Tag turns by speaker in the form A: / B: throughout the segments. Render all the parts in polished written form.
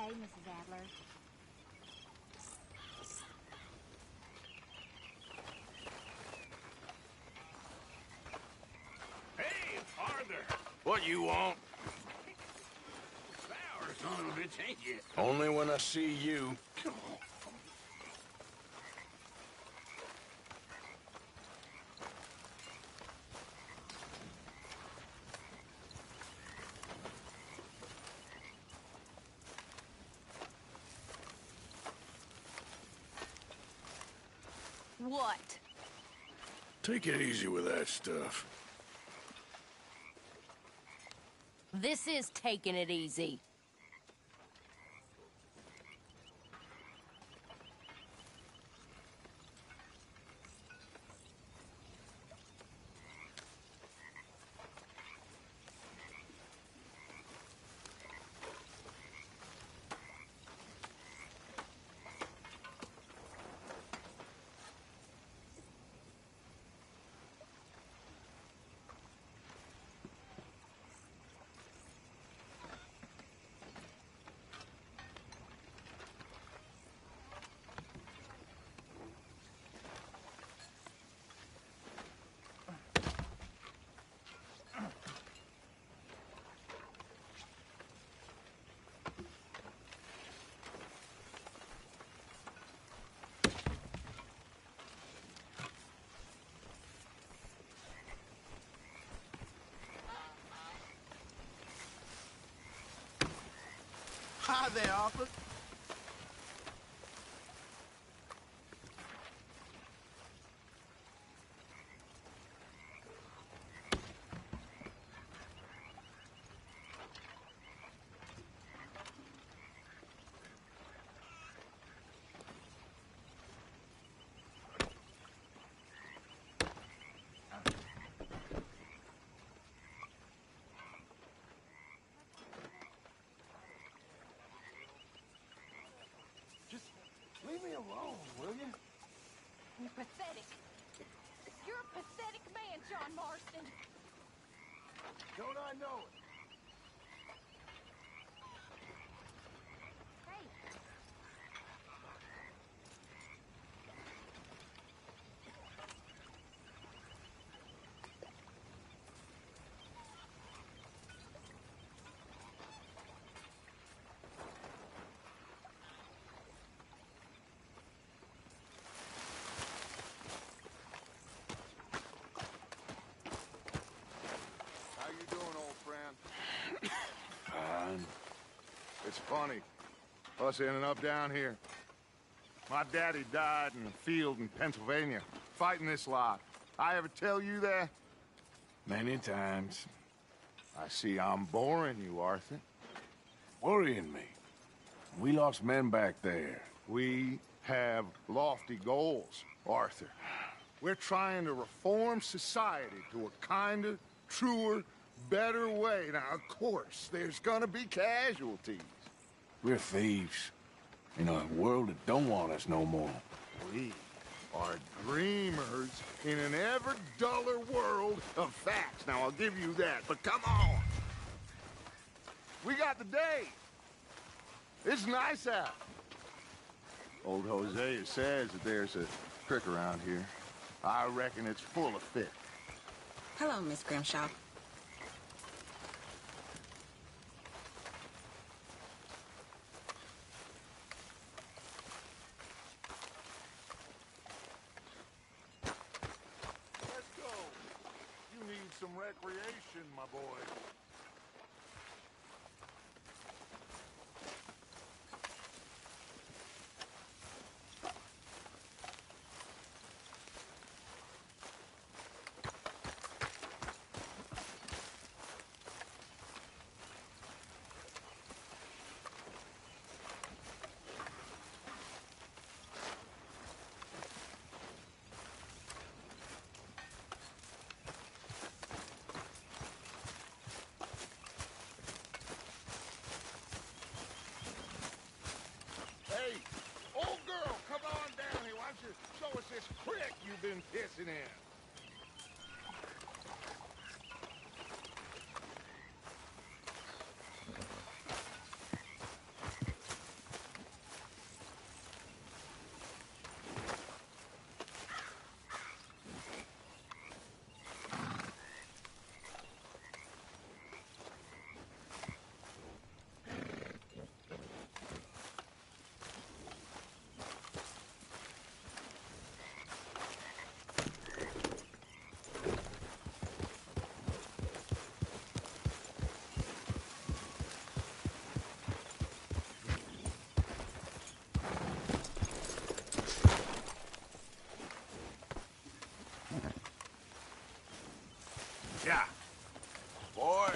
A: okay, Mrs. Adler.
B: Hey, Arthur!
C: What you want?
B: Sour son of a bitch, ain't you?
C: Only when I see you.
D: What?
C: Take it easy with that stuff.
D: This is taking it easy.
E: Hi there, Arthur. Just leave me alone, will you?
D: You're pathetic. You're a pathetic man, John Marston.
E: Don't I know it?
A: Hey,
E: How you doing, old friend?
C: Fine.
E: It's funny. Us ending up down here. My daddy died in a field in Pennsylvania, fighting this lot. I ever tell you that?
C: Many times.
E: I see I'm boring you, Arthur.
C: Worrying me. We lost men back there.
E: We have lofty goals, Arthur. We're trying to reform society to a kinder, truer, better way. Now, of course, there's gonna be casualties.
C: We're thieves. In a world that don't want us no more.
E: We are dreamers in an ever duller world of facts. Now, I'll give you that, but come on. We got the day. It's nice out. Old Hosea says that there's a creek around here. I reckon it's full of fish.
F: Hello, Miss Grimshaw.
E: Let's go. You need some recreation, my boy.
C: Yeah. Boy.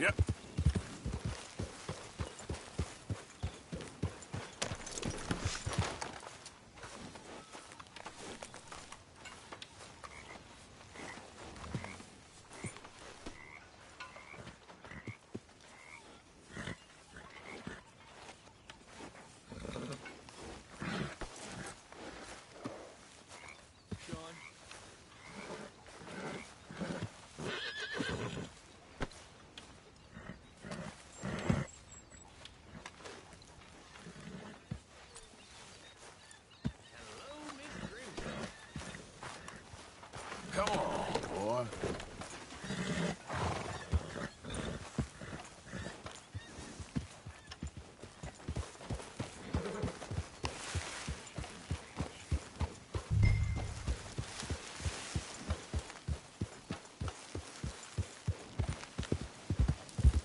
C: Yep. Come on, boy.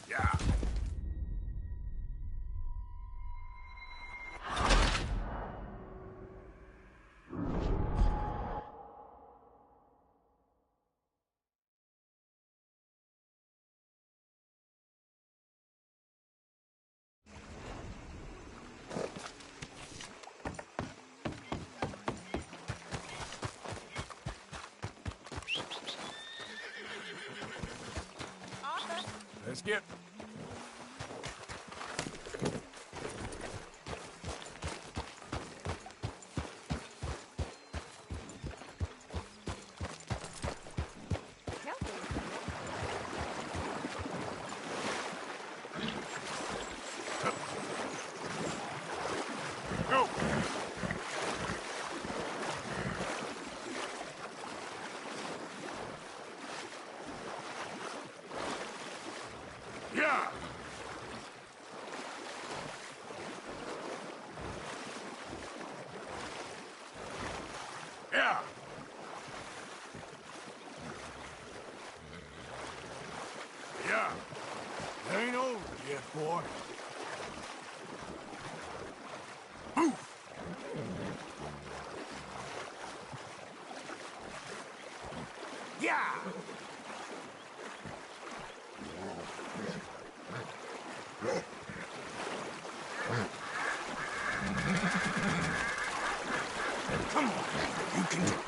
C: Yeah.
D: Arthur,
C: Let's get...
D: help me.
C: Go! Yeah! Yeah! Yeah! It ain't over yet, boy. Move! Yeah! Come on, you can do it.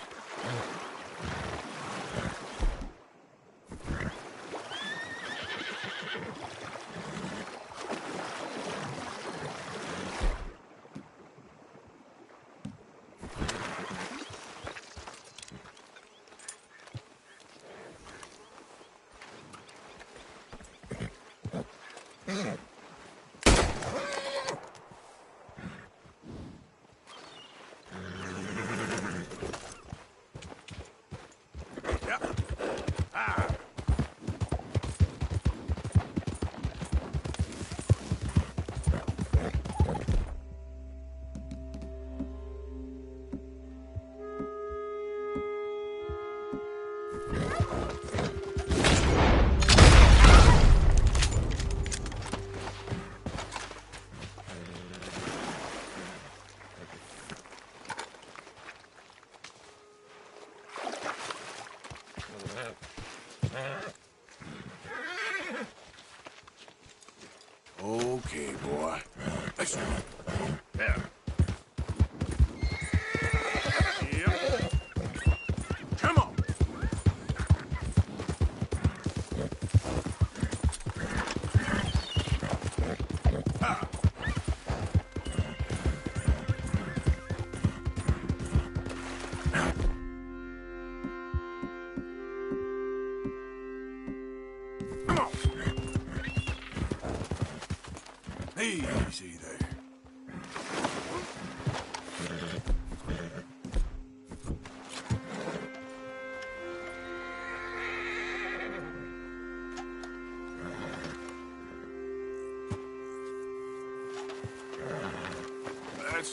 C: Yeah. Ah. Okay, boy. Let's go. There. Yep. Come on. Ah. Come on. Easy there.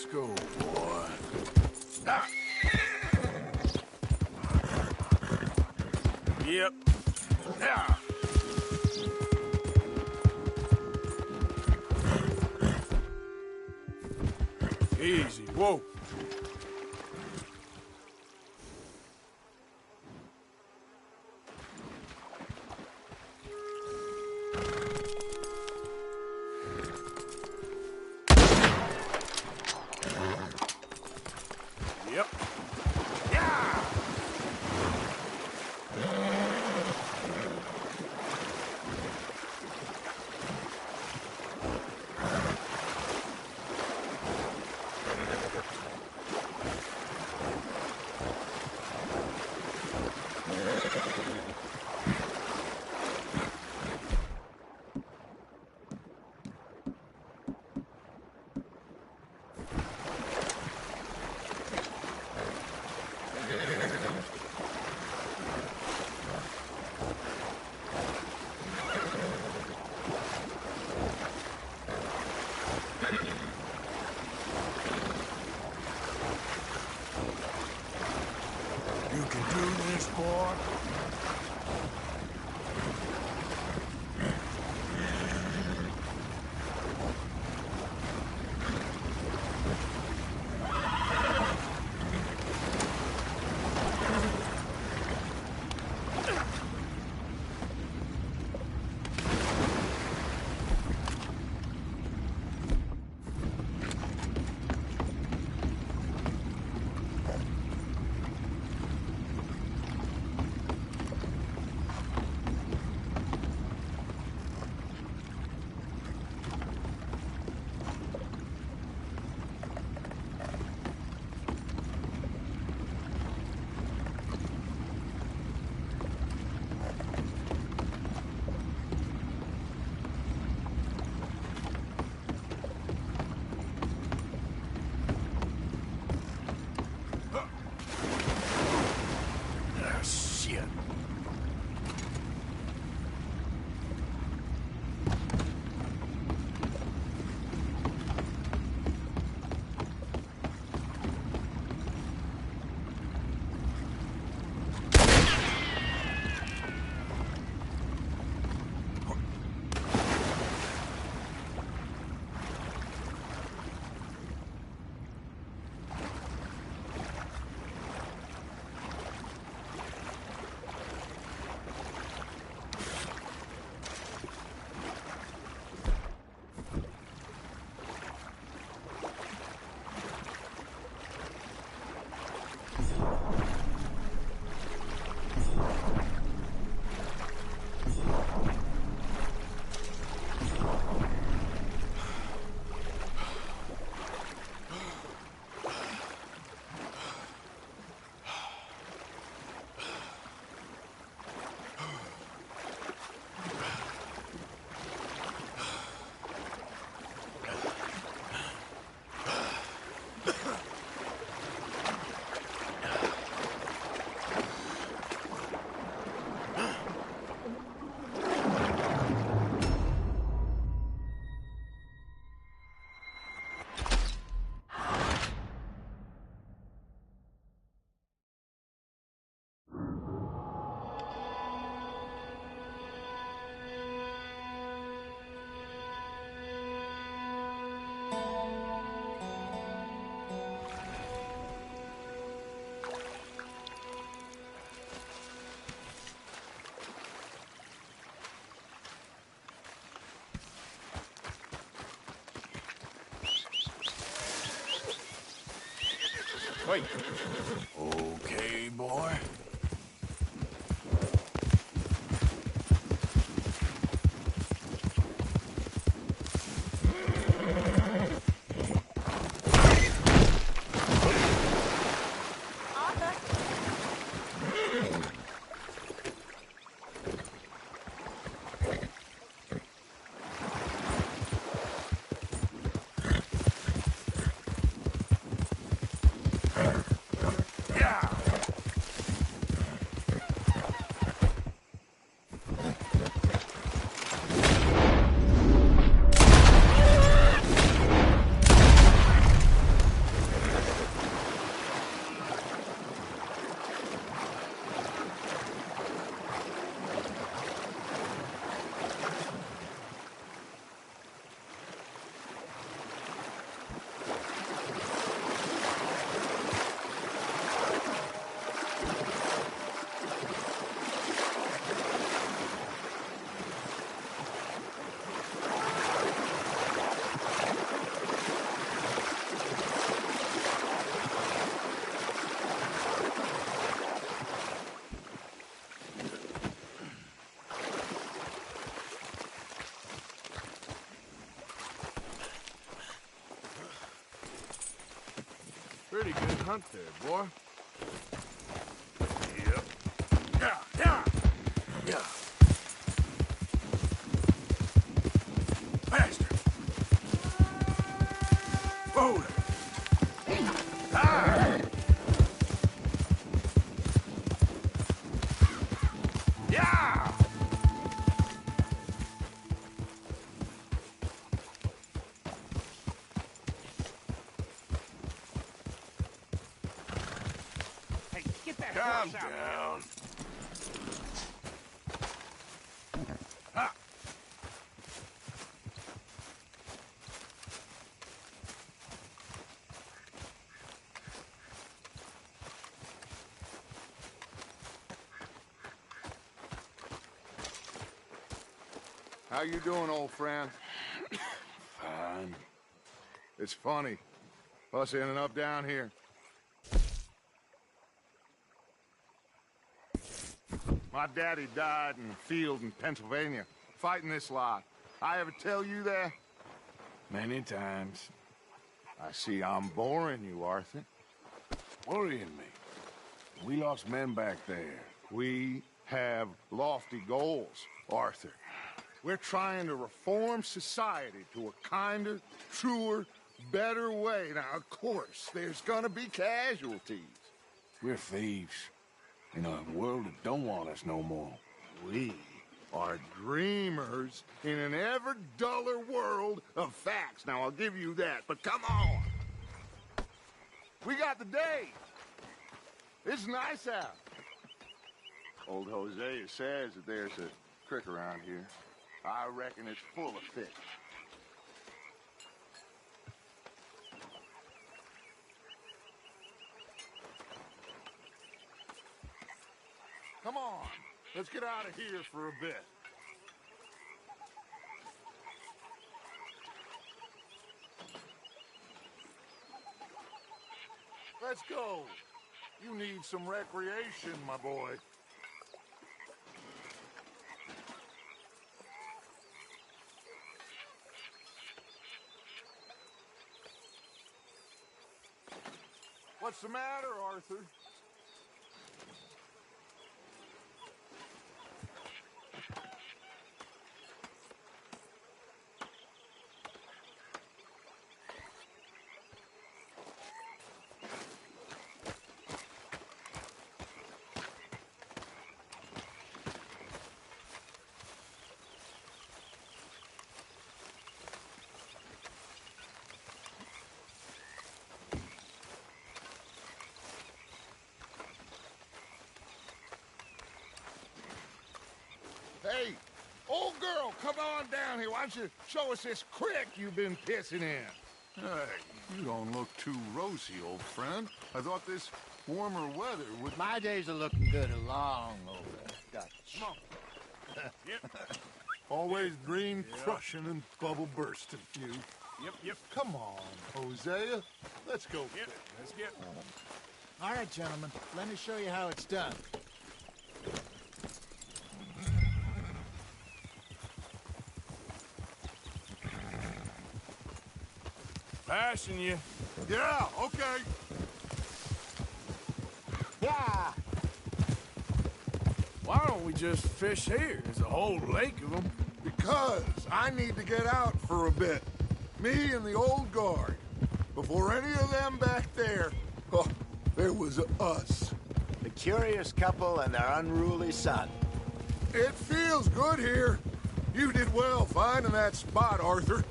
C: Let's go, boy.
B: Ah. Yep. Ah.
C: Easy, whoa.
B: Yep. Yeah.
C: You can do this, boy.
B: Ah, shit.
E: Wait.
C: Okay, boy.
B: Yeah.
E: Pretty good hunt there, boy.
B: Yep. Yeah, yeah, yeah. Faster. Forward. Ah! Yeah!
A: Hey, get that
B: Calm
A: horse out.
B: down. Ah.
E: How you doing, old friend?
C: Fine.
E: It's funny. Us ending up down here. My daddy died in the field in Pennsylvania, fighting this lot. I ever tell you that?
C: Many times.
E: I see I'm boring you, Arthur.
C: Worrying me. We lost men back there.
E: We have lofty goals, Arthur. We're trying to reform society to a kinder, truer, better way. Now, of course, there's gonna be casualties.
C: We're thieves. In a world that don't want us no more.
E: We are dreamers in an ever duller world of facts. Now, I'll give you that, but come on. We got the day. It's nice out. Old Hosea says that there's a creek around here. I reckon it's full of fish. Come on, let's get out of here for a bit. Let's go. You need some recreation, my boy. What's the matter, Arthur? Hey, old girl, come on down here. Why don't you show us this creek you've been pissing in?
G: Hey, you don't look too rosy, old friend. I thought this warmer weather would...
A: My days are looking good along over. Dutch.
E: Come on.
G: Always dream crushing and bubble bursting, you.
B: Yep.
G: Come on, Hosea. Let's go.
B: Yep. Let's get.
A: All right, gentlemen, let me show you how it's done.
B: Passing you.
G: Yeah, okay.
A: Yeah.
B: Why don't we just fish here? There's a whole lake of them.
G: Because I need to get out for a bit. Me and the old guard. Before any of them back there, oh, there was us.
A: The curious couple and their unruly son.
G: It feels good here. You did well finding that spot, Arthur.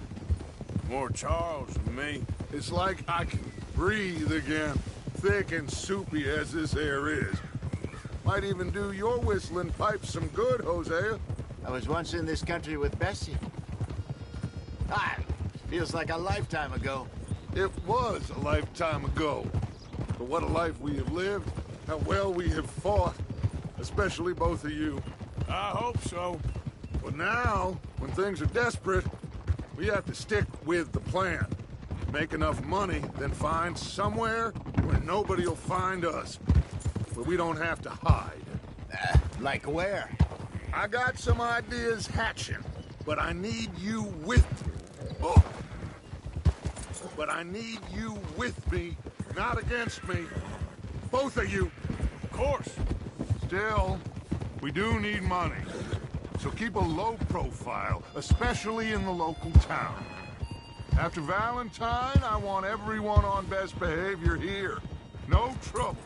B: More Charles than me.
G: It's like I can breathe again, thick and soupy as this air is. Might even do your whistling pipes some good, Hosea.
A: I was once in this country with Bessie. Feels like a lifetime ago.
G: It was a lifetime ago. But what a life we have lived, how well we have fought, especially both of you.
B: I hope so.
G: But now, when things are desperate, we have to stick with the plan. Make enough money, then find somewhere where nobody will find us. Where we don't have to hide.
A: Like where?
G: I got some ideas hatching, but I need you with me. Oh. But I need you with me not against me. Both of you.
B: Of course.
G: Still, we do need money. So keep a low profile, especially in the local town. After Valentine, I want everyone on best behavior here. No trouble.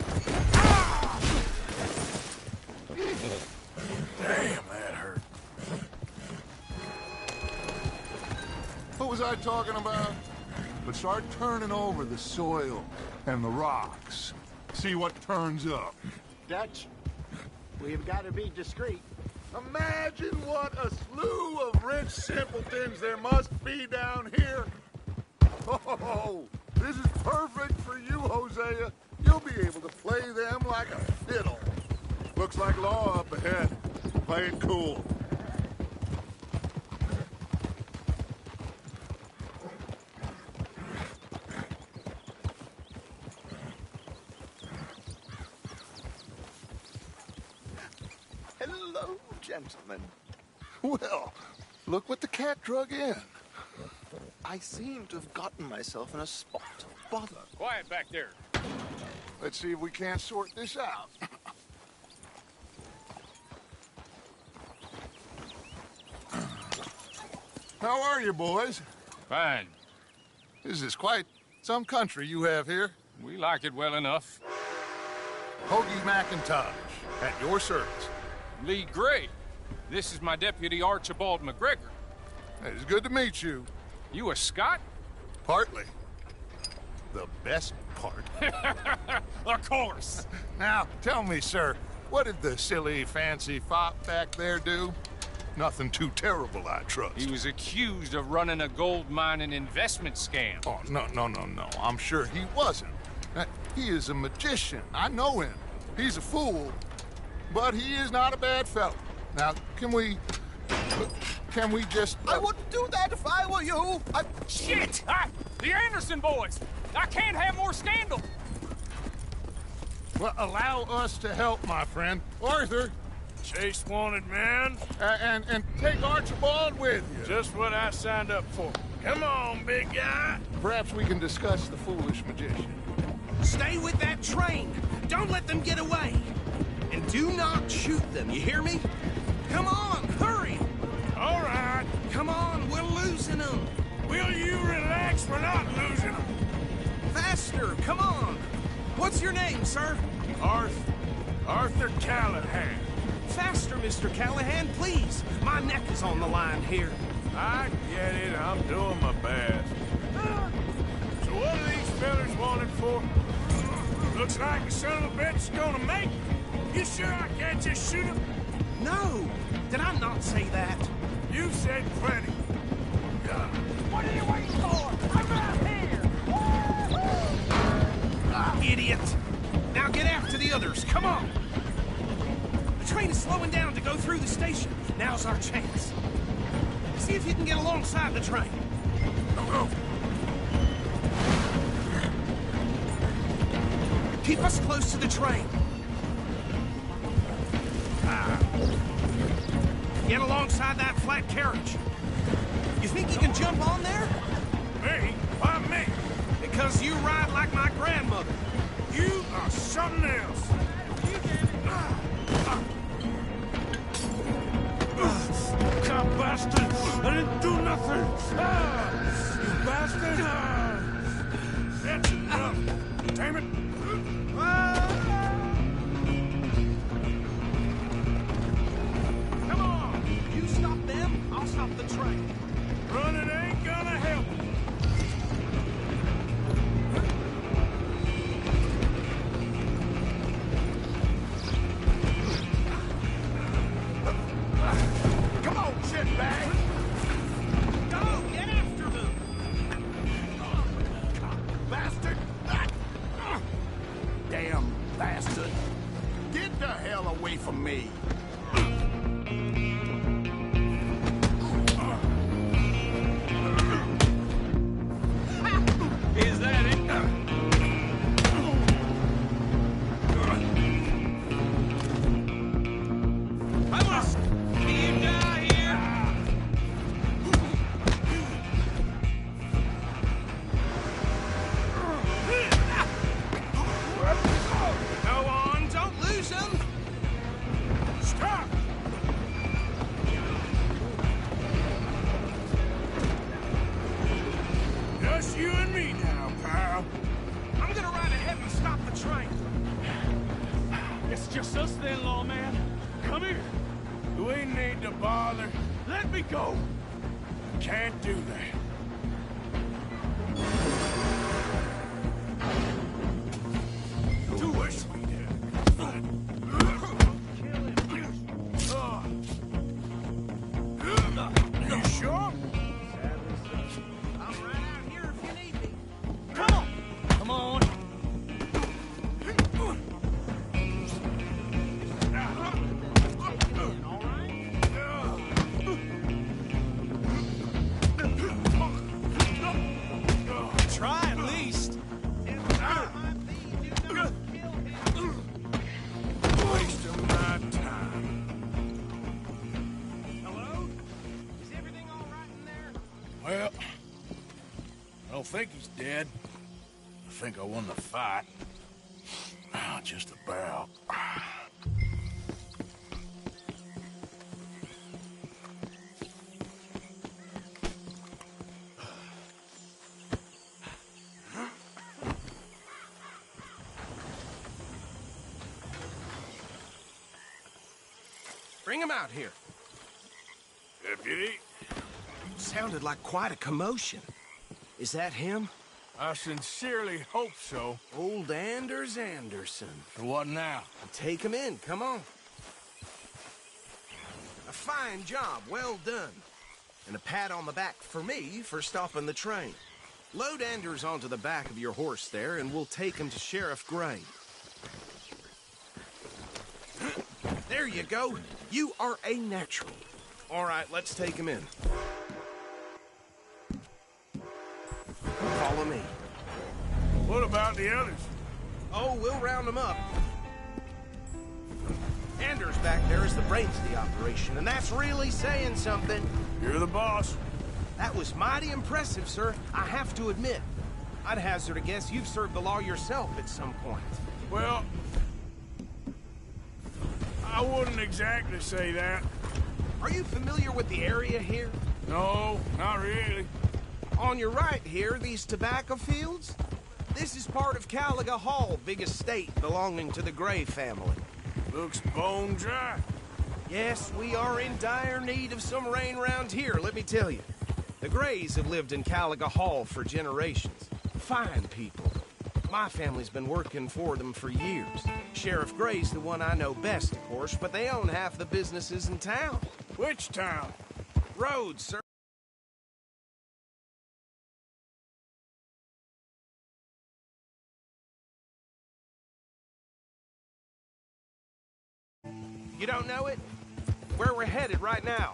B: Damn, that hurt.
G: What was I talking about? But start turning over the soil and the rocks. See what turns up.
A: Dutch, we've got to be discreet.
G: Imagine what a slew of rich simpletons there must be down here. Oh, this is perfect for you, Hosea. You'll be able to play them like a fiddle. Looks like law up ahead. Play it cool.
E: Hello, gentlemen. Well, look what the cat drug in. I seem to have gotten myself in a spot of bother.
B: Quiet back there.
G: Let's see if we can't sort this out. How are you, boys?
H: Fine.
G: This is quite some country you have here.
H: We like it well enough.
G: Hoagie McIntosh, at your service.
H: Lee Gray. This is my deputy Archibald McGregor.
G: It's good to meet you.
H: You a Scot?
G: Partly. The best part.
H: Of course.
G: Now, tell me, sir, what did the silly, fancy fop back there do? Nothing too terrible, I trust.
H: He was accused of running a gold mining investment scam.
G: Oh, no. I'm sure he wasn't. He is a magician. I know him. He's a fool, but he is not a bad fellow. Now, can we just...
E: I wouldn't do that if I were you.
H: Shit! The Anderson boys! I can't have more scandal!
G: Well, allow us to help, my friend. Arthur,
B: Chase wanted man.
G: and take Archibald with you.
B: Just what I signed up for. Come on, big guy.
G: Perhaps we can discuss the foolish magician.
I: Stay with that train. Don't let them get away. And do not shoot them, you hear me? Come on, hurry!
B: All right.
I: Come on, we're losing them.
B: Will you relax? We're not losing them.
I: Faster, come on. What's your name, sir?
B: Arthur Callahan.
I: Faster, Mr. Callahan, please. My neck is on the line here.
B: I get it. I'm doing my best. So what are these fellas wanted for? Looks like the son of a bitch is gonna make it. You sure I can't just shoot him?
I: No, did I not say that?
B: You said plenty. God.
D: What are you waiting for? I'm out here!
I: Idiot! Now get after the others, come on! The train is slowing down to go through the station. Now's our chance. See if you can get alongside the train. Keep us close to the train. Get alongside that flat carriage. You think you can jump on there?
B: Me? Why me?
I: Because you ride like my grandmother.
B: You are something else. God, bastard! I didn't do nothing! You bastard! That's enough! Damn it!
I: Come on! You stop them, I'll stop the train.
B: Running ain't gonna help.
E: Come on, shitbag.
I: Go! Get after them!
E: Bastard. Damn bastard. Get the hell away from me.
I: Is that it? I must see you die here. train.
H: It's just us then, lawman. Come here.
B: Do we need to bother?
H: Let me go.
B: Can't do that.
H: Do it.
B: You sure?
I: I'm right out here if you need me.
H: Come on. Come on. Try at least.
B: Waste of my time.
I: Hello? Is everything all right in there?
B: Well, I don't think he's dead. I think I won the fight. Just about.
I: Bring him out here.
B: Deputy,
I: Sounded like quite a commotion. Is that him?
B: I sincerely hope so.
I: Old Anders Anderson.
B: So what now?
I: Take him in, come on. A fine job, well done. And a pat on the back for me for stopping the train. Load Anders onto the back of your horse there, and we'll take him to Sheriff Gray. There you go. You are a natural. All right, let's take him in. Follow me.
B: What about the others?
I: Oh, we'll round them up. Anders back there is the brains of the operation, and that's really saying something.
B: You're the boss.
I: That was mighty impressive, sir. I have to admit. I'd hazard a guess you've served the law yourself at some point.
B: Well, I wouldn't exactly say that.
I: Are you familiar with the area here?
B: No, not really.
I: On your right here, these tobacco fields? This is part of Caliga Hall, big estate belonging to the Gray family.
B: Looks bone dry.
I: Yes, we are in dire need of some rain round here, let me tell you. The Grays have lived in Caliga Hall for generations. Fine people. My family's been working for them for years. Sheriff Gray's the one I know best, of course, but they own half the businesses in town.
B: Which town?
I: Rhodes, sir. You don't know it? Where we're headed right now.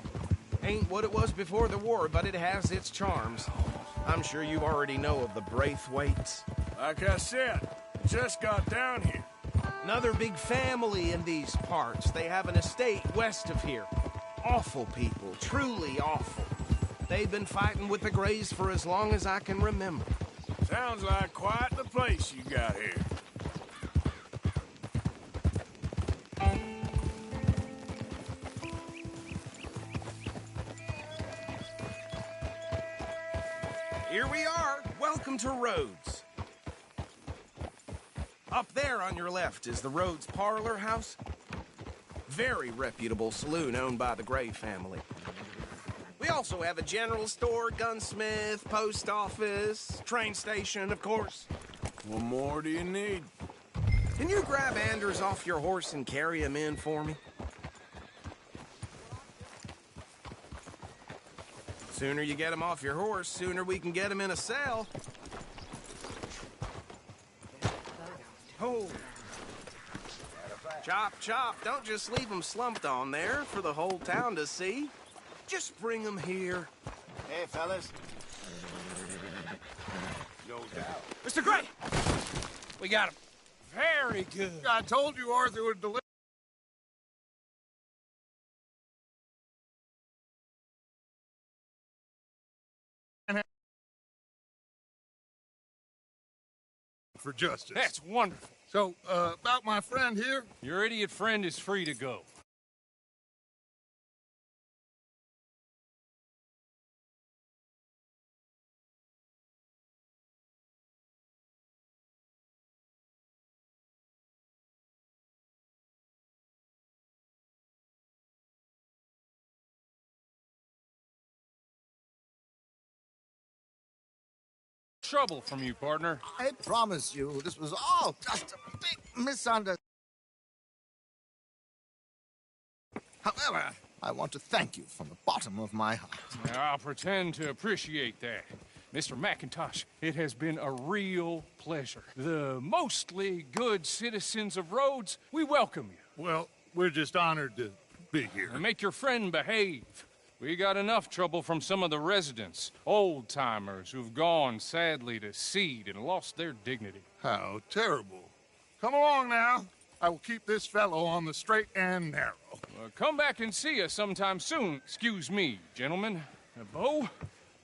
I: Ain't what it was before the war, but it has its charms. I'm sure you already know of the Braithwaites.
B: Like I said, just got down here.
I: Another big family in these parts. They have an estate west of here. Awful people, truly awful. They've been fighting with the Grays for as long as I can remember.
B: Sounds like quite the place you got here.
I: Here we are. Welcome to Rhodes. Up there on your left is the Rhodes Parlor House. Very reputable saloon owned by the Gray family. We also have a general store, gunsmith, post office, train station, of course.
B: What more do you need?
I: Can you grab Anders off your horse and carry him in for me? Sooner you get him off your horse, sooner we can get him in a cell. Oh. Chop, chop. Don't just leave him slumped on there for the whole town to see. Just bring him here.
A: Hey, fellas.
E: No doubt.
H: Mr. Gray! We got him. Very good.
G: I told you Arthur would deliver. For justice.
H: That's wonderful.
G: So, about my friend here?
H: Your idiot friend is free to go. trouble from you, partner.
E: I promise you, this was all just a big misunderstanding. However, I want to thank you from the bottom of my heart.
H: I'll pretend to appreciate that. Mr. McIntosh, it has been a real pleasure. The mostly good citizens of Rhodes, we welcome you.
G: Well, we're just honored to be here.
H: And make your friend behave. We got enough trouble from some of the residents, old-timers who've gone, sadly, to seed and lost their dignity.
G: How terrible. Come along now. I will keep this fellow on the straight and narrow.
H: Come back and see us sometime soon. Excuse me, gentlemen. Bo,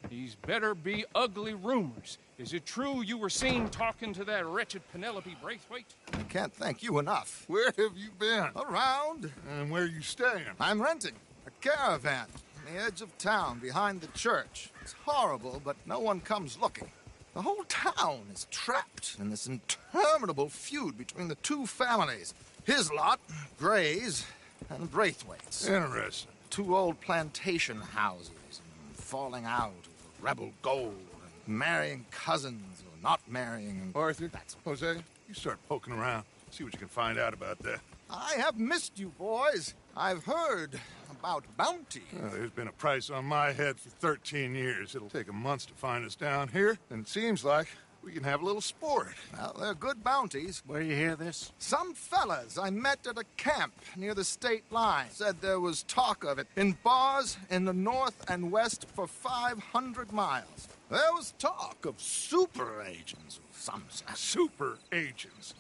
H: these better be ugly rumors. Is it true you were seen talking to that wretched Penelope Braithwaite?
E: I can't thank you enough.
G: Where have you been?
E: Around.
G: And where are you staying?
E: I'm renting a caravan on the edge of town behind the church. It's horrible, but no one comes looking. The whole town is trapped in this interminable feud between the two families. His lot, Gray's, and Braithwaite's.
G: Interesting.
E: Two old plantation houses, and falling out over rebel gold, and marrying cousins or not marrying.
G: Arthur, Jose, you start poking around. See what you can find out about that.
E: I have missed you, boys. I've heard about bounty.
G: There's been a price on my head for 13 years. It'll take 'em months to find us down here, and it seems like we can have a little sport.
E: Well, they're good bounties.
A: Where you hear this?
E: Some fellas I met at a camp near the state line said there was talk of it in bars in the north and west for 500 miles. There was talk of super agents of some sort.
G: Super agents.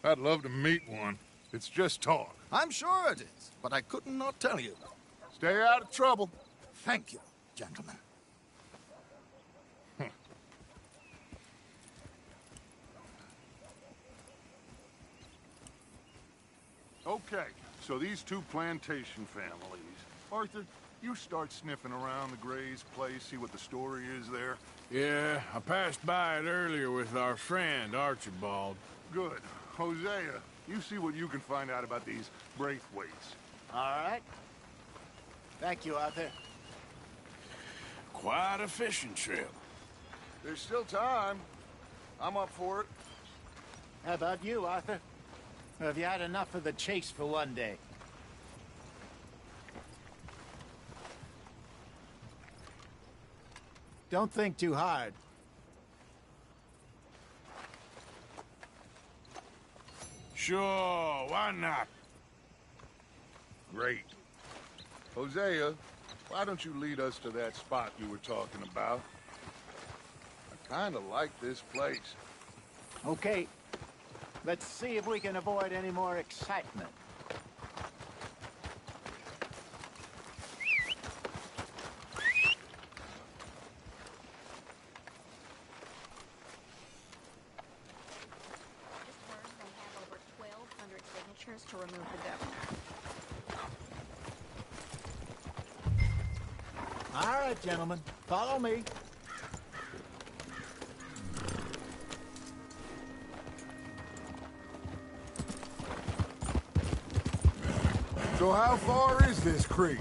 G: I'd love to meet one. It's just talk.
E: I'm sure it is, but I couldn't not tell you.
G: Stay out of trouble.
E: Thank you, gentlemen.
G: Okay, so these two plantation families. Arthur, you start sniffing around the Gray's place, see what the story is there.
B: Yeah, I passed by it earlier with our friend, Archibald.
G: Good. Hosea, you see what you can find out about these Braithwaites.
A: All right. Thank you, Arthur.
B: Quite a fishing trip.
G: There's still time. I'm up for it.
A: How about you, Arthur? Have you had enough of the chase for one day? Don't think too hard.
B: Sure, why not?
G: Great. Hosea, why don't you lead us to that spot you were talking about? I kind of like this place.
A: Okay. Let's see if we can avoid any more excitement.
D: To remove the governor.
A: All right, gentlemen. Follow me.
G: So how far is this creek?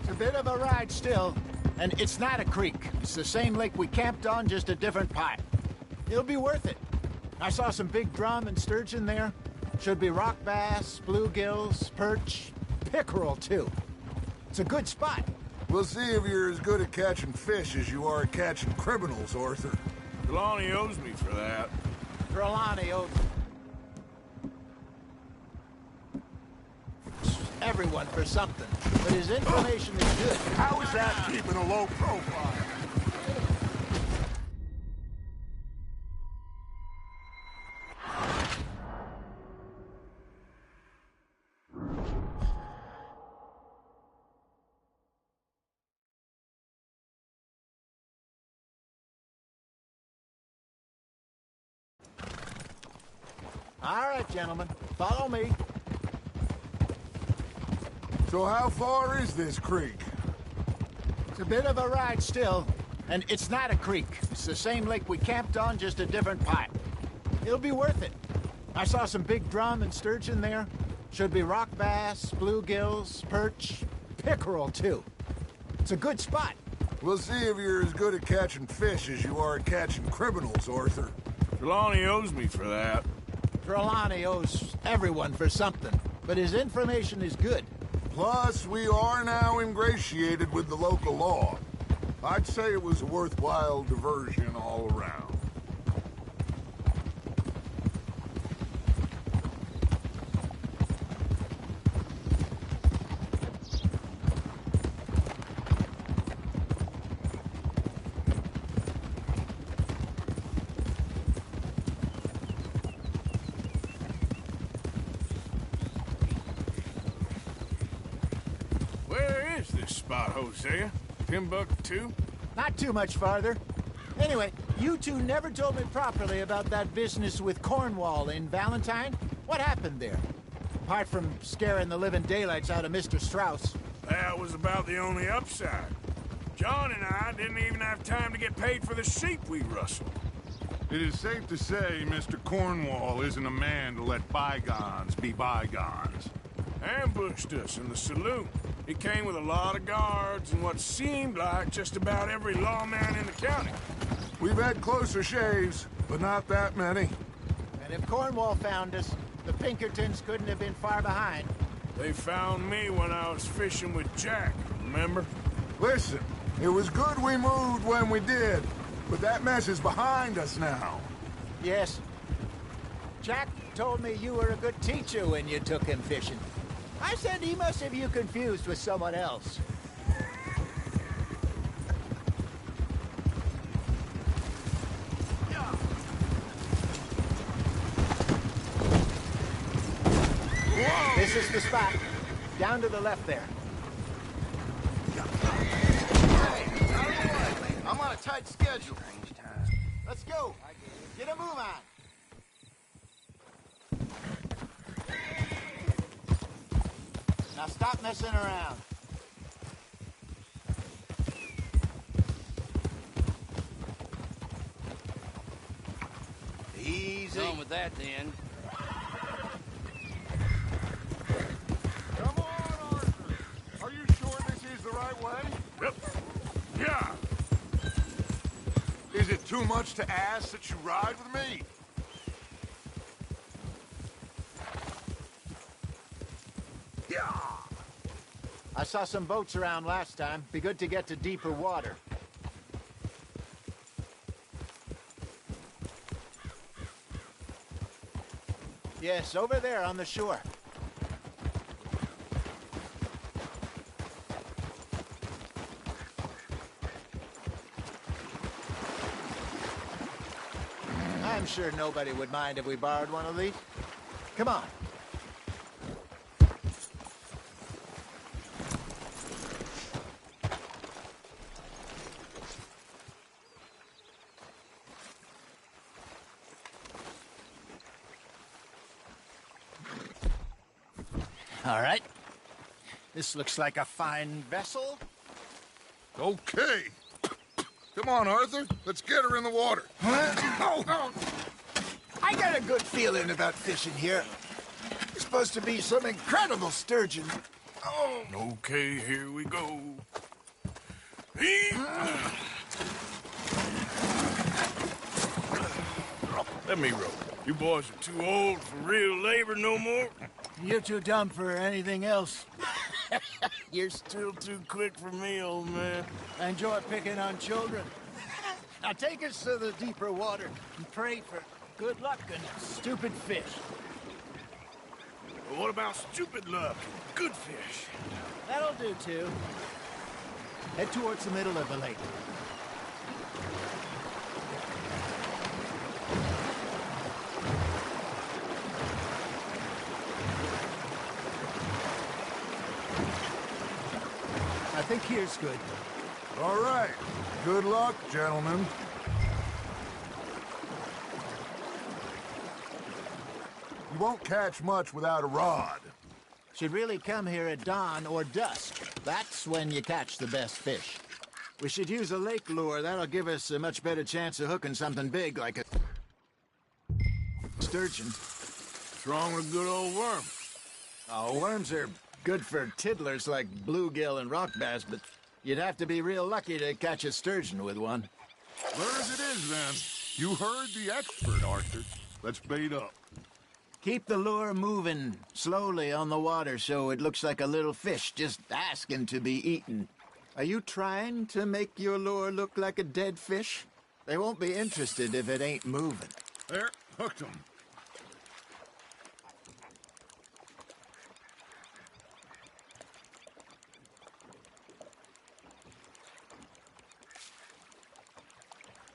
A: It's a bit of a ride still, and it's not a creek. It's the same lake we camped on, just a different pipe. It'll be worth it. I saw some big drum and sturgeon there. Should be rock bass, bluegills, perch, pickerel, too. It's a good spot.
G: We'll see if you're as good at catching fish as you are at catching criminals, Arthur.
B: Trelawney owes me for that.
A: Trelawney owes everyone for something, but his information is good.
G: How is that keeping a low profile?
A: All right, gentlemen, follow me.
G: So how far is this creek?
A: It's a bit of a ride still, and it's not a creek. It's the same lake we camped on, just a different pipe. It'll be worth it. I saw some big drum and sturgeon there. Should be rock bass, bluegills, perch, pickerel, too. It's a good spot.
G: We'll see if you're as good at catching fish as you are at catching criminals, Arthur.
B: Trelawney owes me for that.
A: Trelawney owes everyone for something, but his information is good.
G: Plus, we are now ingratiated with the local law. I'd say it was a worthwhile diversion all around.
B: Where is this spot, Hosea? Timbuktu?
A: Not too much farther. Anyway, you two never told me properly about that business with Cornwall in Valentine. What happened there? Apart from scaring the living daylights out of Mr. Strauss.
B: That was about the only upside. John and I didn't even have time to get paid for the sheep we rustled.
G: It is safe to say Mr. Cornwall isn't a man to let bygones be bygones.
B: Ambushed us in the saloon. He came with a lot of guards and what seemed like just about every lawman in the county.
G: We've had closer shaves, but not that many.
A: And if Cornwall found us, the Pinkertons couldn't have been far behind.
B: They found me when I was fishing with Jack, remember?
G: Listen, it was good we moved when we did, but that mess is behind us now.
A: Yes. Jack told me you were a good teacher when you took him fishing. I said he must have you confused with someone else. This is the spot. Down to the left there.
E: I'm on a tight schedule. Let's go. Get a move on. Now stop messing around. Easy.
J: Done with that then.
G: Come on, Arthur. Are you sure this is the right way?
B: Yep. Yeah.
G: Is it too much to ask that you ride with me? Yeah.
A: I saw some boats around last time. Be good to get to deeper water. Yes, over there on the shore. I'm sure nobody would mind if we borrowed one of these. Come on. All right. This looks like a fine vessel.
G: Okay. Come on, Arthur. Let's get her in the water.
A: Oh. I got a good feeling about fishing here. It's supposed to be some incredible sturgeon. Oh.
B: Okay, here we go. Let me row. You boys are too old for real labor no more.
A: You're too dumb for anything else.
B: You're still too quick for me, old man.
A: I enjoy picking on children. Now take us to the deeper water and pray for good luck and stupid fish.
B: But what about stupid luck and good fish?
A: That'll do, too. Head towards the middle of the lake. I think here's good.
G: All right. Good luck, gentlemen. You won't catch much without a rod.
A: Should really come here at dawn or dusk. That's when you catch the best fish. We should use a lake lure. That'll give us a much better chance of hooking something big like a sturgeon.
B: What's wrong with good old worm?
A: Oh, worms are good for tiddlers like bluegill and rock bass, but You'd have to be real lucky to catch a sturgeon with one.
G: Where as it is, then. You heard the expert, Arthur. Let's bait up.
A: Keep the lure moving slowly on the water so it looks like a little fish just asking to be eaten. Are you trying to make your lure look like a dead fish? They won't be interested if it ain't moving.
G: There, hooked him.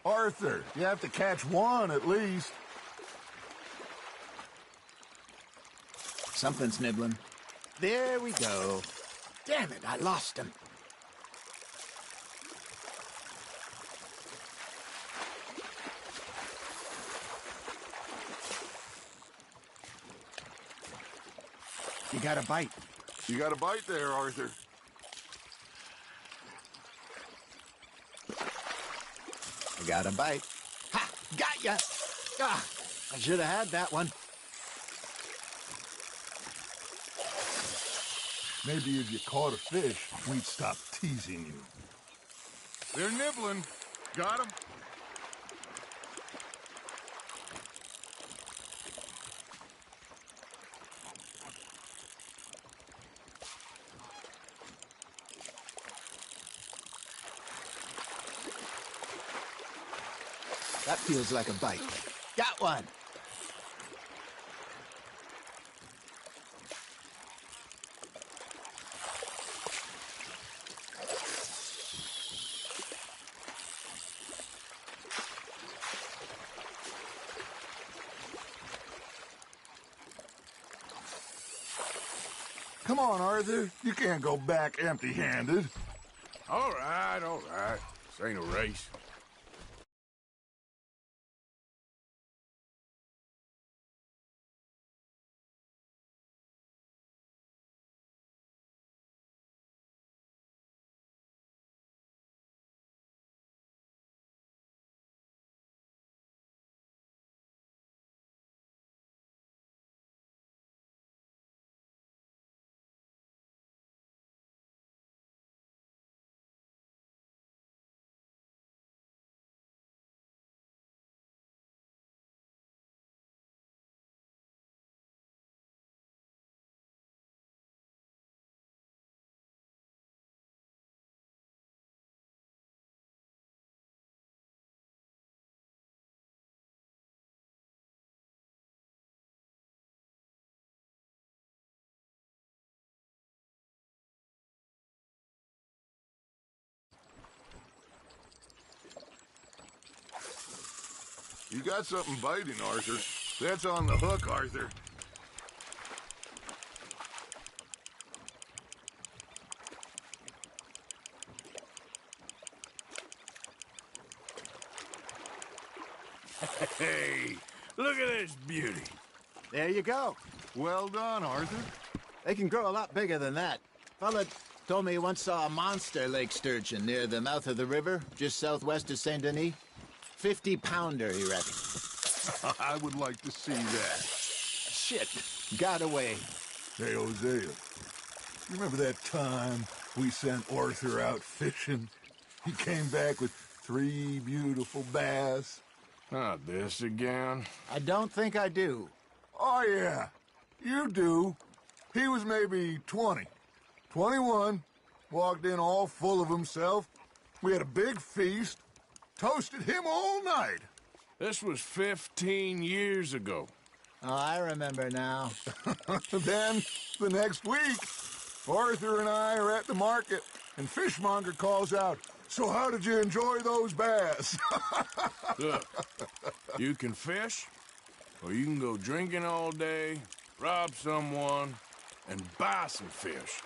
G: Arthur, you have to catch one at least.
A: Something's nibbling. There we go. Damn it, I lost him. You got a bite.
G: You got a bite there, Arthur.
A: I got a bite. Ha! Got ya! Ah, I should have had that one.
G: Maybe if you caught a fish, we'd stop teasing you. They're nibbling. Got 'em.
A: That feels like a bite. Got one.
G: Come on, Arthur. You can't go back empty-handed.
B: All right, all right. This ain't a race.
G: You got something biting, Arthur. That's on the hook, Arthur.
B: Hey, look at this beauty.
A: There you go.
G: Well done, Arthur.
A: They can grow a lot bigger than that. Fella told me he once saw a monster lake sturgeon near the mouth of the river, just southwest of Saint Denis. 50-pounder, he reckoned.
G: I would like to see that.
A: Shit, got away.
G: Hey, Hosea, you remember that time we sent Arthur out fishing? He came back with 3 beautiful bass.
B: Not this again.
A: I don't think I do.
G: Oh, yeah, you do. He was maybe 20, 21, walked in all full of himself. We had a big feast, toasted him all night.
B: This was 15 years ago.
A: Oh, I remember now.
G: Then, the next week, Arthur and I are at the market, and Fishmonger calls out, "So how did you enjoy those bass?"
B: Look, you can fish, or you can go drinking all day, rob someone, and buy some fish.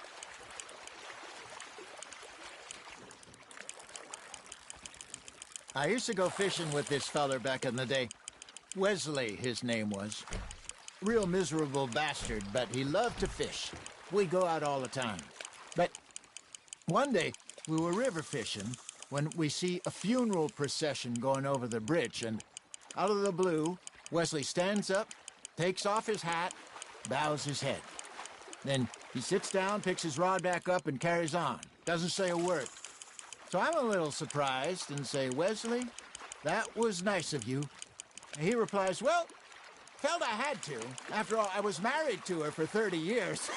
A: I used to go fishing with this feller back in the day. Wesley, his name was. Real miserable bastard, but he loved to fish. We go out all the time. But one day, we were river fishing when we see a funeral procession going over the bridge, and out of the blue, Wesley stands up, takes off his hat, bows his head. Then he sits down, picks his rod back up, and carries on. Doesn't say a word. So I'm a little surprised and say, Wesley, that was nice of you. And he replies, well, felt I had to. After all, I was married to her for 30 years.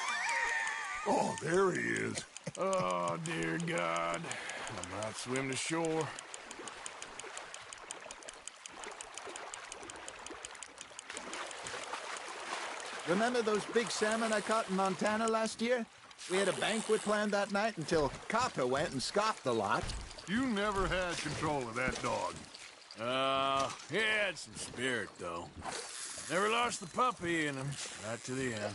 G: Oh, there he is.
B: Oh, dear God. I might swim to shore.
A: Remember those big salmon I caught in Montana last year? We had a banquet planned that night until Copper went and scoffed the lot.
G: You never had control of that dog.
B: He had some spirit, though. Never lost the puppy in him. Right to the end.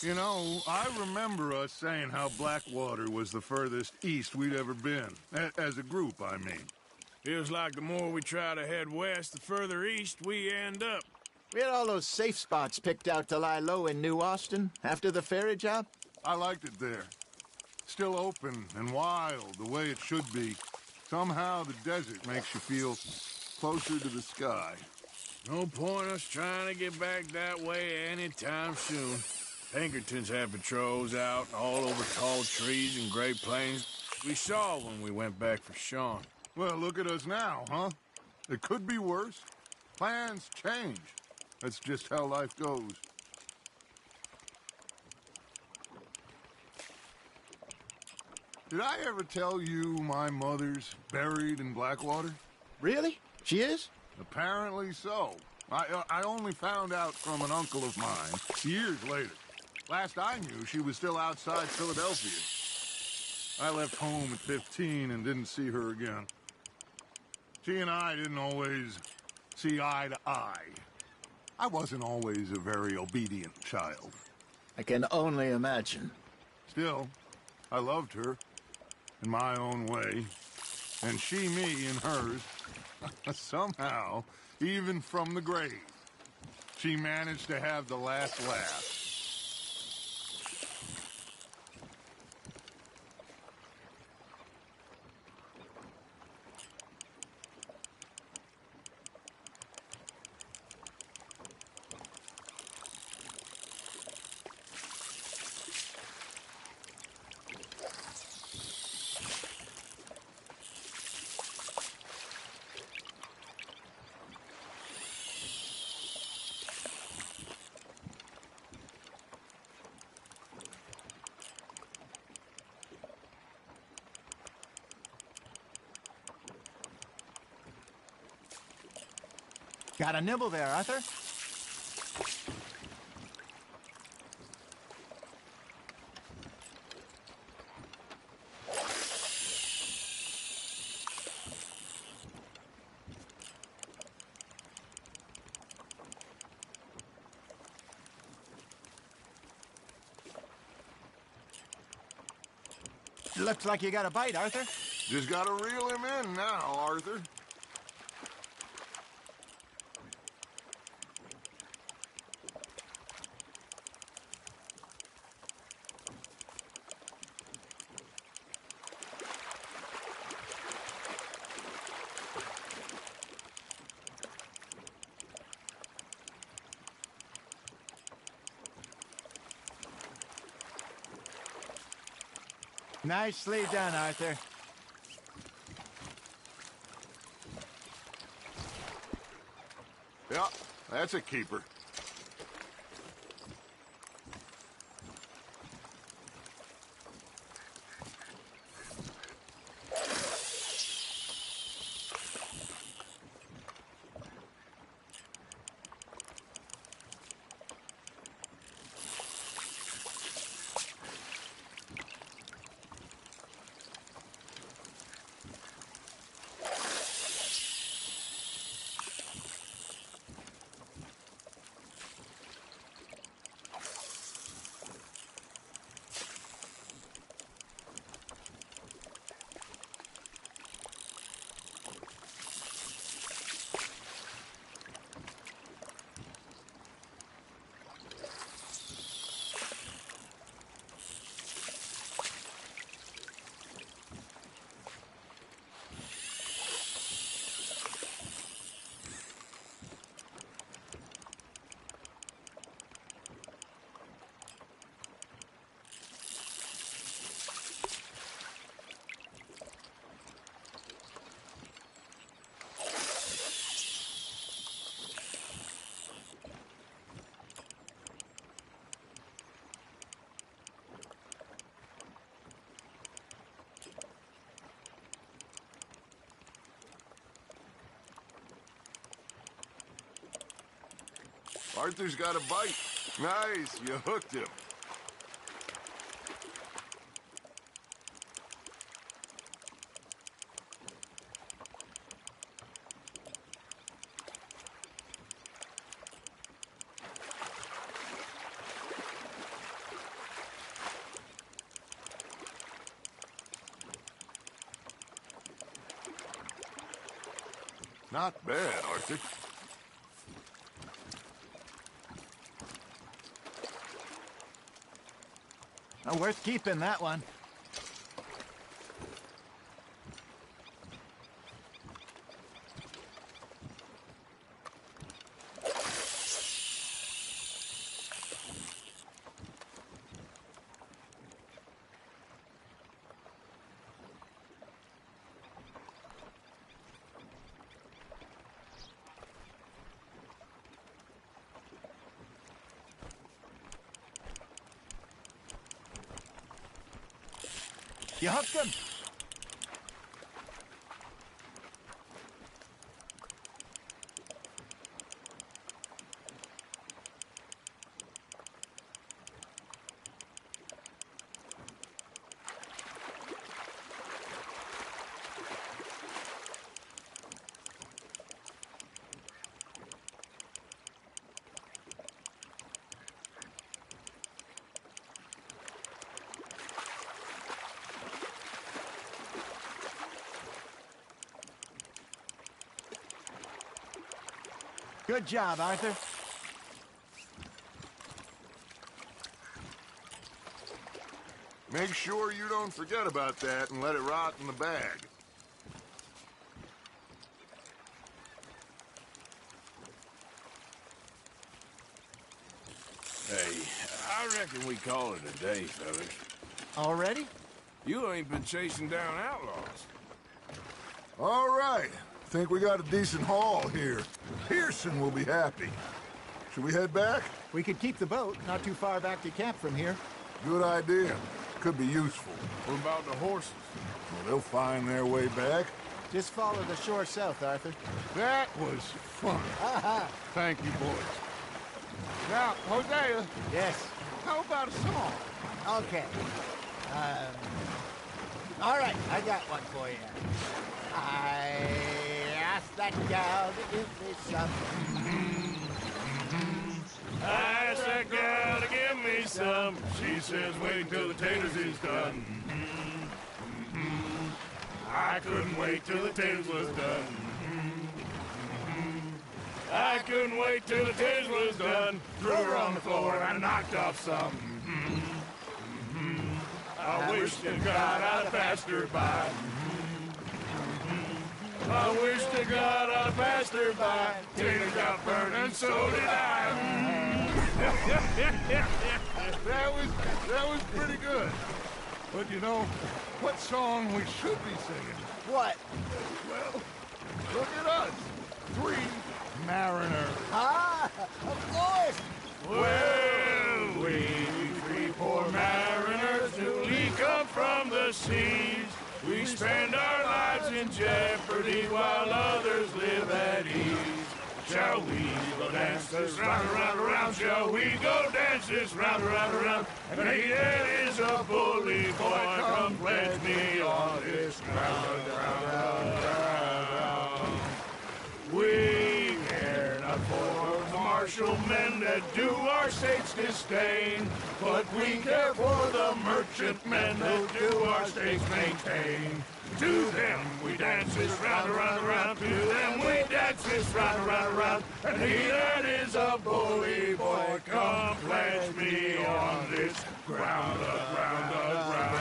G: You know, I remember us saying how Blackwater was the furthest east we'd ever been. As a group, I mean.
B: Feels like the more we try to head west, the further east we end up.
A: We had all those safe spots picked out to lie low in New Austin after the ferry job.
G: I liked it there. Still open and wild, the way it should be. Somehow the desert makes you feel closer to the sky.
B: No point us trying to get back that way anytime soon. Pinkertons had patrols out all over tall trees and Great Plains. We saw when we went back for Sean.
G: Well, look at us now, huh? It could be worse. Plans change. That's just how life goes. Did I ever tell you my mother's buried in Blackwater?
A: Really? She is?
G: Apparently so. I only found out from an uncle of mine years later. Last I knew, she was still outside Philadelphia. I left home at 15 and didn't see her again. She and I didn't always see eye to eye. I wasn't always a very obedient child.
A: I can only imagine.
G: Still, I loved her in my own way, and she me in hers. Somehow, even from the grave, she managed to have the last laugh.
A: Got a nibble there, Arthur? Looks like you got a bite, Arthur.
G: Just gotta reel him in now, Arthur.
A: Nicely done, Arthur.
G: Yeah, that's a keeper.
E: Arthur's got a bite. Nice, you hooked him. Not bad, Arthur.
A: Worth keeping, that one. You hooked him. Good job, Arthur.
E: Make sure you don't forget about that and let it rot in the bag.
C: Hey, I reckon we call it a day, fellas.
A: Already?
C: You ain't been chasing down outlaws.
G: All right. Think we got a decent haul here. Pearson will be happy. Should we head back?
A: We could keep the boat not too far back to camp from here.
G: Good idea. Could be useful.
C: What about the horses?
G: Well, they'll find their way back.
A: Just follow the shore south, Arthur.
G: That was fun. Thank you, boys. Now, Hosea,
A: Yes.
G: how about a song?
A: Okay. All right, I got one for you. I asked that gal to give me some.
B: I asked that gal to give me some. She says, wait till the taters is done. I couldn't wait till the taters was done. I couldn't wait till the taters was done. Threw her on the floor and I knocked off some. I wish to God I'd passed her by. I wish to God I'd passed her by. Tater got burned and so did I.
G: That was pretty good. But you know, what song we should be singing?
A: What?
G: Well, look at us. 3 mariners.
A: Ah, of course.
B: Well, we 3 poor mariners newly come from the seas. We spend our lives in jeopardy while others live at ease. Shall we go dance this round, around, around? Shall we go dance this round, around, around? And he that is a bully boy, come pledge me on this ground, ground. We care not for the martial men that do our states disdain, but we care for the merchant men that do our states maintain. To them we dance this round, around, around. To them we dance this round, around, around. And he that is a bully boy, come pledge me on this ground, ground, ground, ground,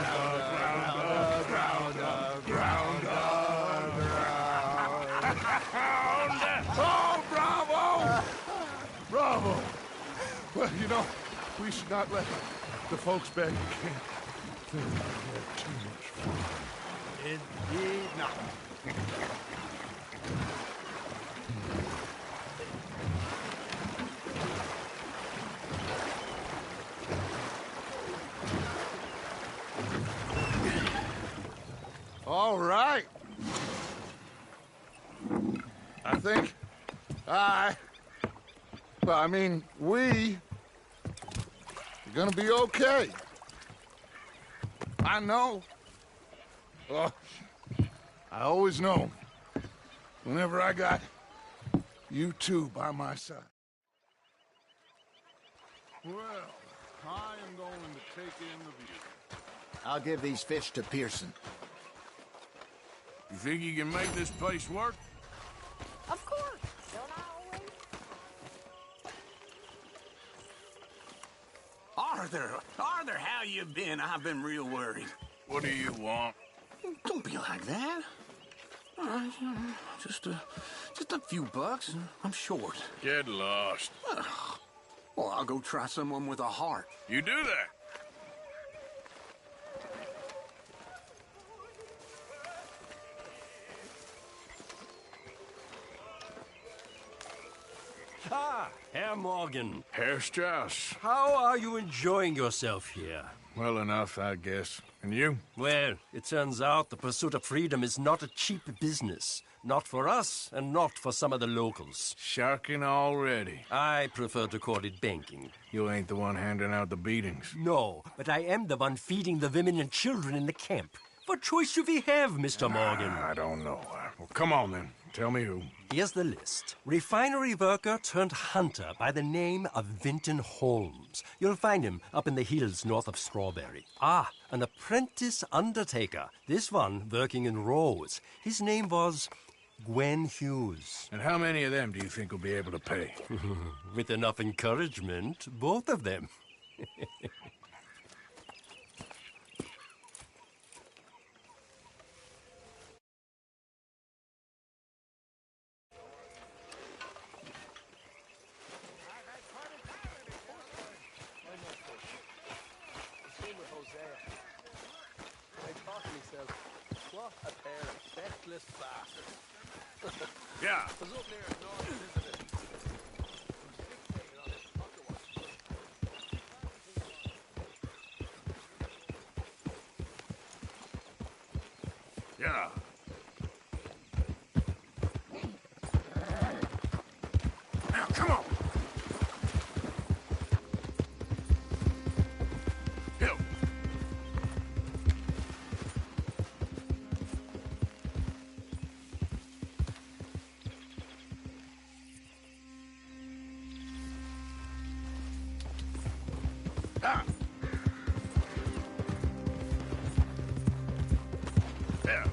B: ground, ground, ground.
G: Oh, bravo! Bravo! Well, you know, we should not let the folks back in camp think we had too much fun.
A: Indeed not.
G: All right. I think I
E: Well, I mean, we're gonna be okay. I know. Oh, I always know. Whenever I got you two by my side. Well, I am going to take in the view.
A: I'll give these fish to Pearson.
B: You think you can make this place work?
D: Of course. Don't I always?
J: Arthur, how you been? I've been real worried.
B: What do you want?
J: Don't be like that. All right, just a few bucks, and I'm short.
B: Get lost.
J: Well, I'll go try someone with a heart.
B: You do that.
K: Ah, Herr Morgan.
B: Herr Strauss.
K: How are you enjoying yourself here?
B: Well enough, I guess. And you?
K: Well, it turns out the pursuit of freedom is not a cheap business. Not for us, and not for some of the locals.
B: Sharking already.
K: I prefer to call it banking.
B: You ain't the one handing out the beatings.
K: No, but I am the one feeding the women and children in the camp. What choice do we have, Mr. Morgan?
B: I don't know. Well, come on then. Tell me who.
K: Here's the list. Refinery worker turned hunter by the name of Vinton Holmes. You'll find him up in the hills north of Strawberry. Ah, an apprentice undertaker. This one working in rows. His name was Gwen Hughes.
B: And how many of them do you think will be able to pay?
K: With enough encouragement, both of them.
B: Yeah. Yeah. Now, come on. Hill. Ah. There.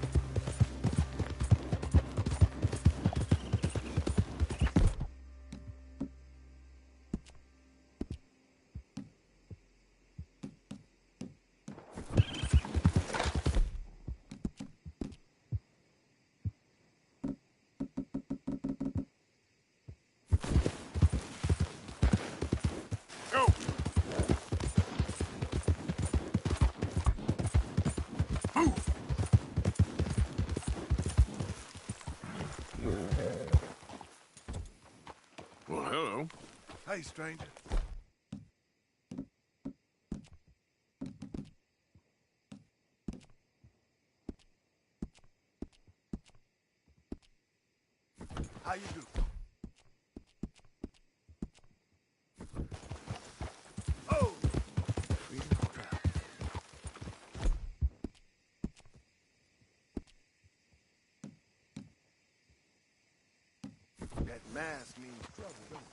B: Go. Well, hello.
G: Hey, stranger. How you do? Oh! That mask means trouble, don't it?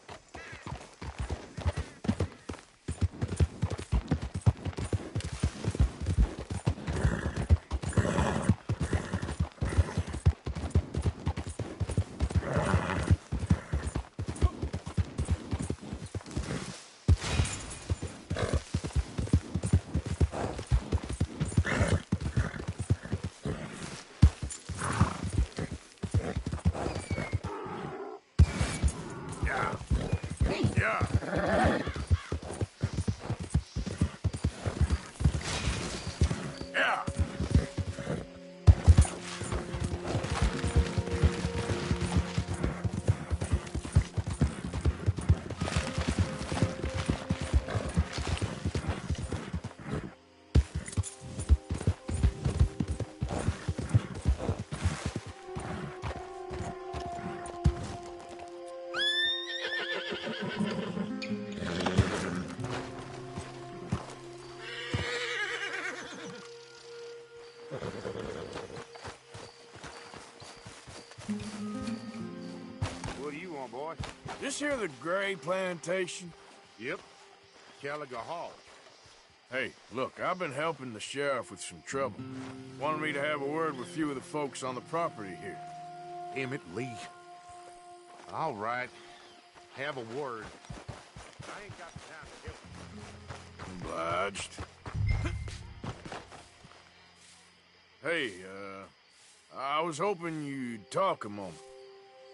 B: this here the Gray Plantation?
E: Yep. Caliga Hall.
B: Hey, look, I've been helping the sheriff with some trouble. Wanted me to have a word with a few of the folks on the property here.
E: Emmett Lee. All right. Have a word. I ain't got the time to help.
B: Obliged. Hey, I was hoping you'd talk a moment.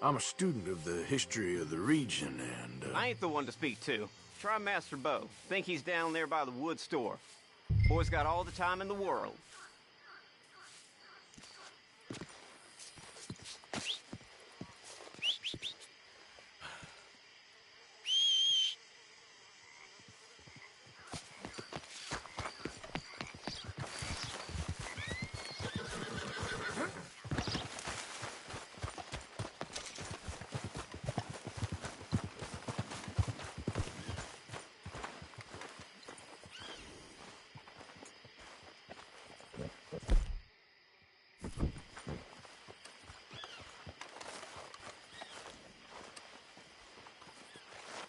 B: I'm a student of the history of the region, and,
L: I ain't the one to speak to. Try Master Bo. Think he's down there by the wood store. Boy's got all the time in the world.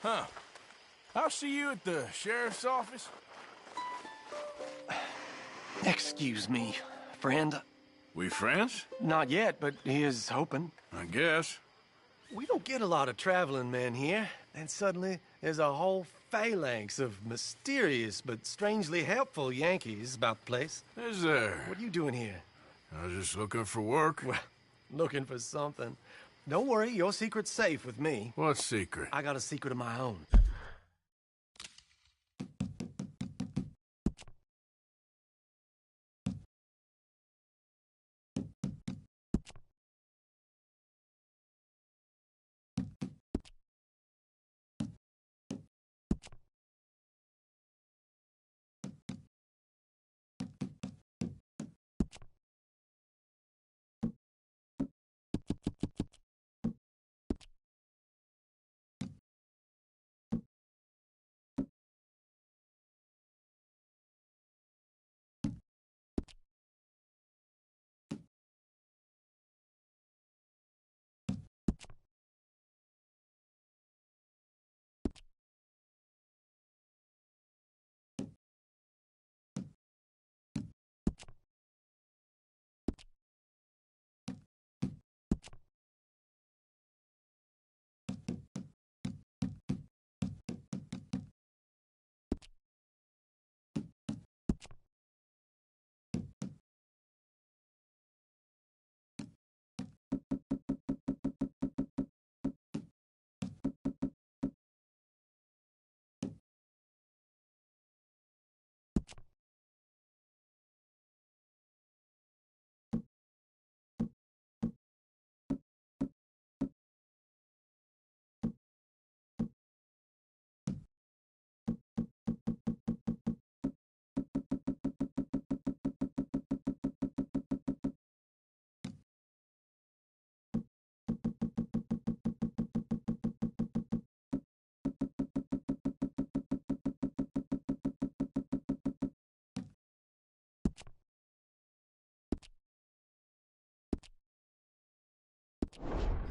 B: Huh. I'll see you at the sheriff's office.
I: Excuse me, friend.
B: We friends?
I: Not yet, but he is hoping.
B: I guess.
I: We don't get a lot of traveling men here, and suddenly there's a whole phalanx of mysterious but strangely helpful Yankees about the place.
B: Is there?
I: What are you doing here?
B: I was just looking for work.
I: Well, looking for something. Don't worry, your secret's safe with me.
B: What secret?
I: I got a secret of my own.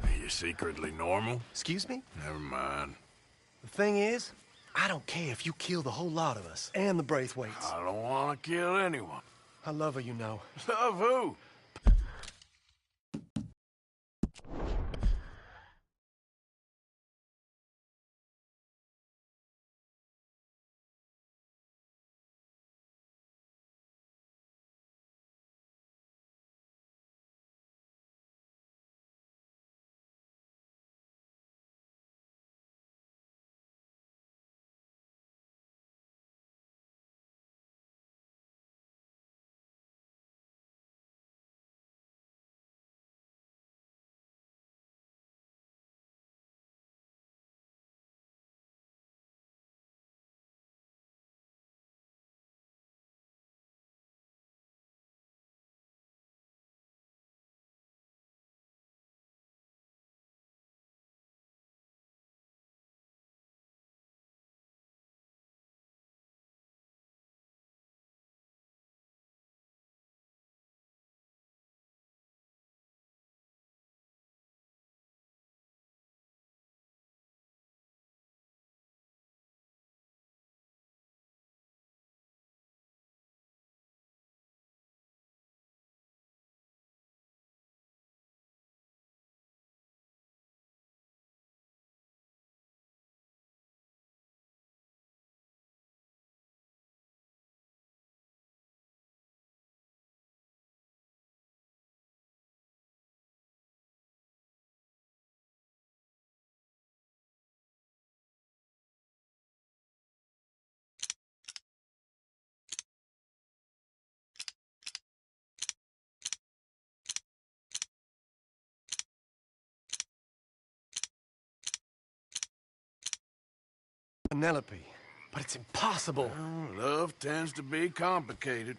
B: Are you secretly normal?
I: Excuse me?
B: Never mind.
I: The thing is, I don't care if you kill the whole lot of us and the Braithwaites.
B: I don't want to kill anyone.
I: I love her, you know.
B: Love who?
M: Penelope, but it's impossible.
C: Well, love tends to be complicated.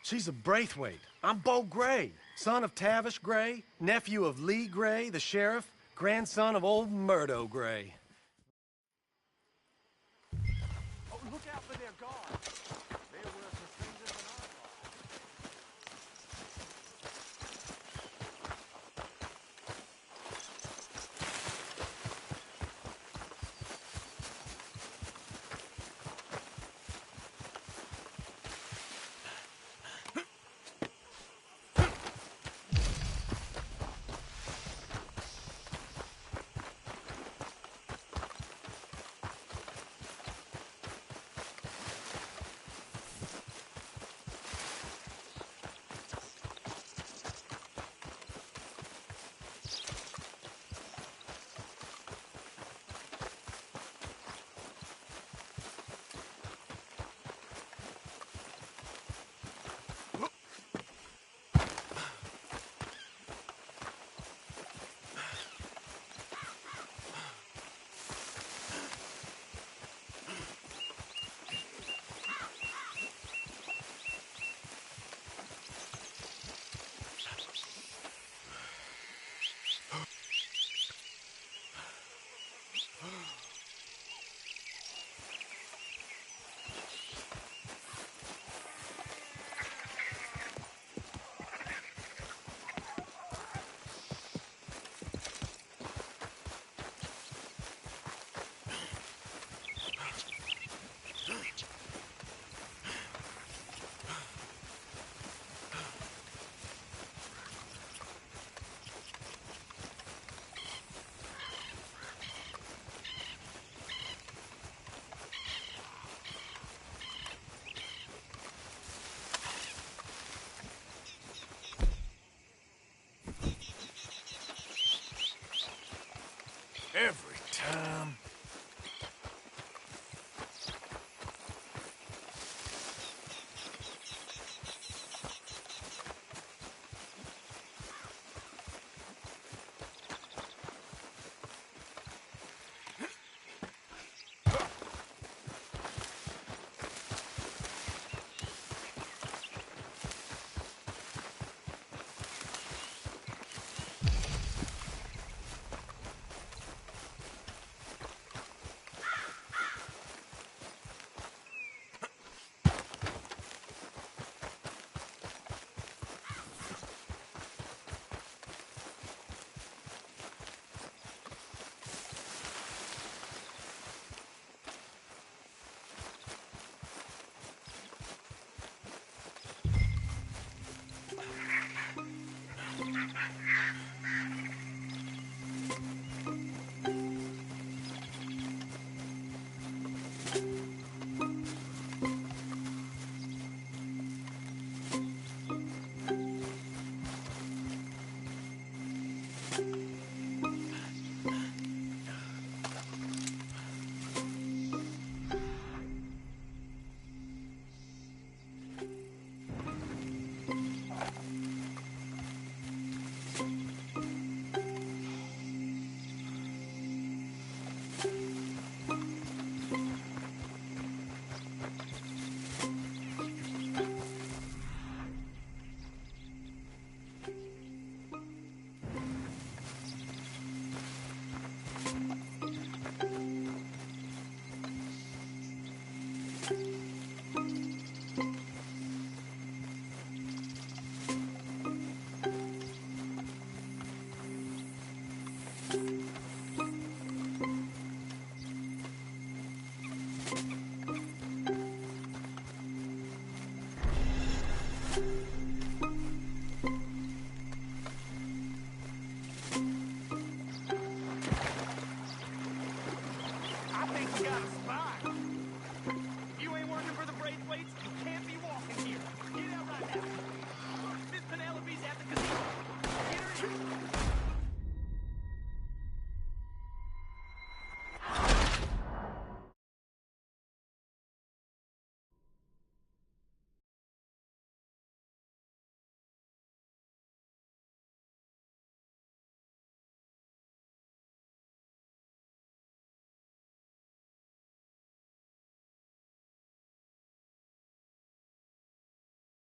M: She's a Braithwaite. I'm Beau Gray, son of Tavish Gray, nephew of Lee Gray, the sheriff, grandson of old Murdo Gray. Oh, look out for their guard.